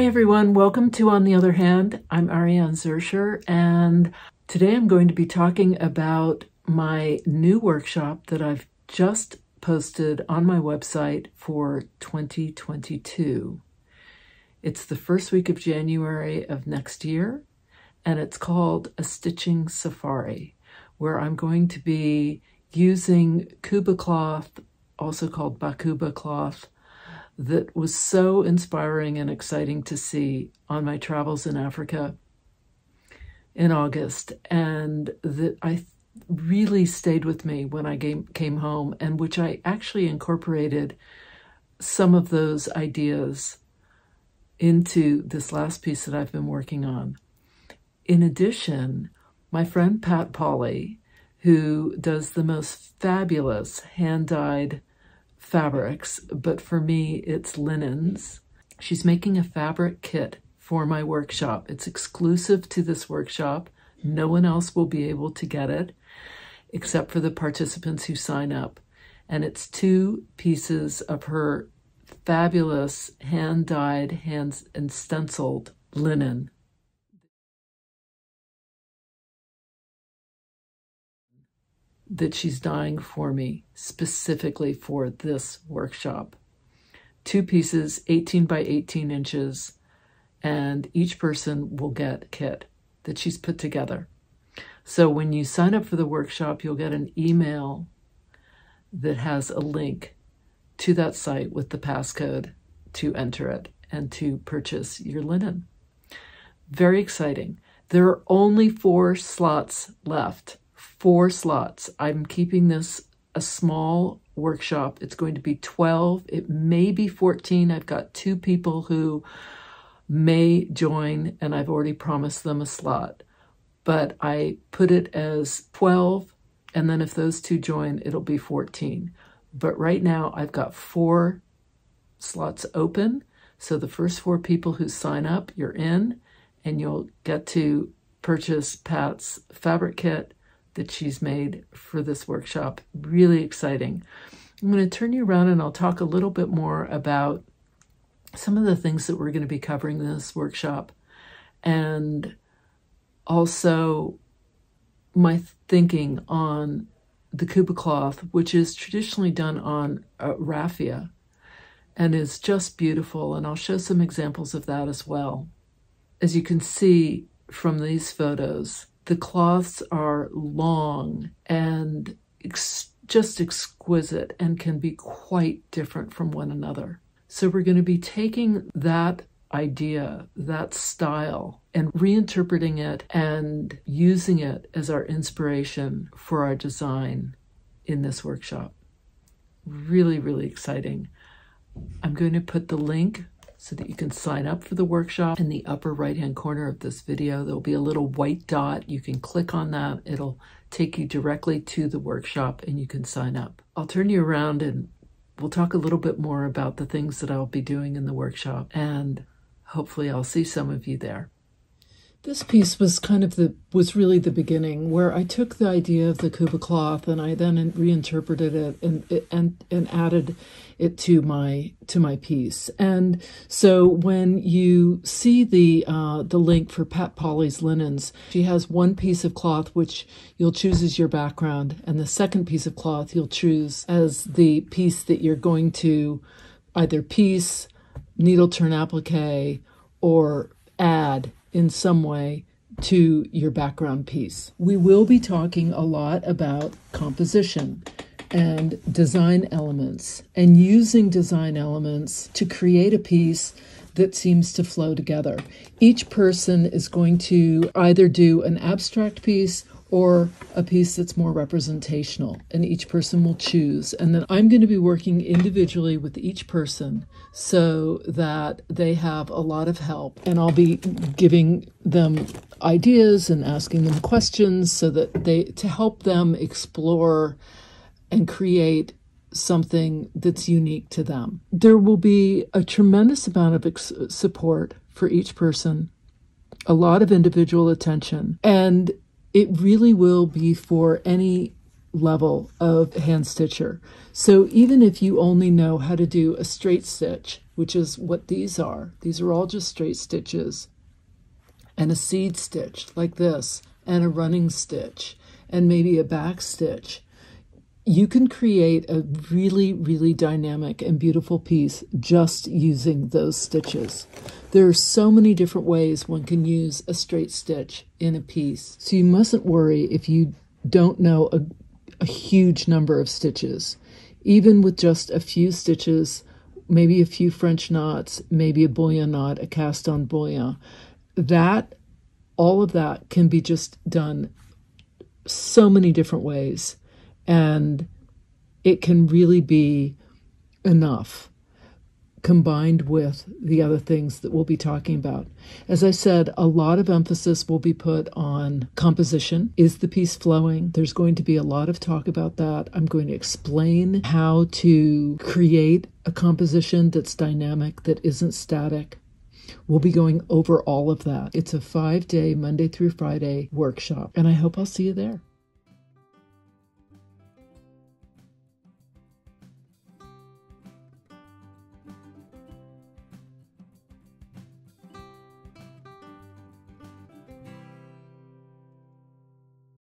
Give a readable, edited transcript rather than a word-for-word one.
Hi everyone, welcome to On the Other Hand. I'm Ariane Zurcher, and today I'm going to be talking about my new workshop that I've just posted on my website for 2022. It's the first week of January of next year, and it's called A Stitching Safari, where I'm going to be using Kuba cloth, also called Bakuba cloth, that was so inspiring and exciting to see on my travels in Africa in August, and that I really stayed with me when I came home, and which I actually incorporated some of those ideas into this last piece that I've been working on. In addition, my friend Pat Polly, who does the most fabulous hand-dyed fabrics, but for me it's linens. She's making a fabric kit for my workshop. It's exclusive to this workshop. No one else will be able to get it except for the participants who sign up. And it's 2 pieces of her fabulous hand-dyed, hands and stenciled linen. That she's dyeing for me specifically for this workshop. 2 pieces, 18 by 18 inches, and each person will get a kit that she's put together. So when you sign up for the workshop, you'll get an email that has a link to that site with the passcode to enter it and to purchase your linen. Very exciting. There are only 4 slots left. 4 slots. I'm keeping this a small workshop. It's going to be 12. It may be 14. I've got 2 people who may join, and I've already promised them a slot. But I put it as 12, and then if those 2 join, it'll be 14. But right now, I've got 4 slots open. So the first 4 people who sign up, you're in, and you'll get to purchase Pat's fabric kit that she's made for this workshop. Really exciting. I'm going to turn you around and I'll talk a little bit more about some of the things that we're going to be covering in this workshop, and also my thinking on the Kuba cloth, which is traditionally done on raffia and is just beautiful, and I'll show some examples of that as well. As you can see from these photos, the cloths are long and just exquisite and can be quite different from one another. So we're going to be taking that idea, that style, and reinterpreting it and using it as our inspiration for our design in this workshop. Really, really exciting. I'm going to put the link so that you can sign up for the workshop in the upper right-hand corner of this video. There'll be a little white dot. You can click on that. It'll take you directly to the workshop and you can sign up. I'll turn you around and we'll talk a little bit more about the things that I'll be doing in the workshop, and hopefully I'll see some of you there. This piece was was really the beginning, where I took the idea of the Kuba cloth and I then reinterpreted it and added it to my piece. And so when you see the link for Pat Polly's linens, she has 1 piece of cloth which you'll choose as your background, and the second piece of cloth you'll choose as the piece that you're going to either piece, needle turn applique, or add in some way to your background piece. We will be talking a lot about composition and design elements, and using design elements to create a piece that seems to flow together. Each person is going to either do an abstract piece or a piece that's more representational, and each person will choose. And then I'm going to be working individually with each person so that they have a lot of help, and I'll be giving them ideas and asking them questions so that to help them explore and create something that's unique to them. There will be a tremendous amount of support for each person, a lot of individual attention, and it really will be for any level of hand stitcher. So even if you only know how to do a straight stitch, which is what these are all just straight stitches, and a seed stitch like this, and a running stitch, and maybe a back stitch, you can create a really, really dynamic and beautiful piece just using those stitches. There are so many different ways one can use a straight stitch in a piece. So you mustn't worry if you don't know a huge number of stitches. Even with just a few stitches, maybe a few French knots, maybe a bouillon knot, a cast on bouillon, all of that can be just done so many different ways. And it can really be enough combined with the other things that we'll be talking about. As I said, a lot of emphasis will be put on composition. Is the piece flowing? There's going to be a lot of talk about that. I'm going to explain how to create a composition that's dynamic, that isn't static. We'll be going over all of that. It's a 5-day, Monday through Friday workshop, and I hope I'll see you there.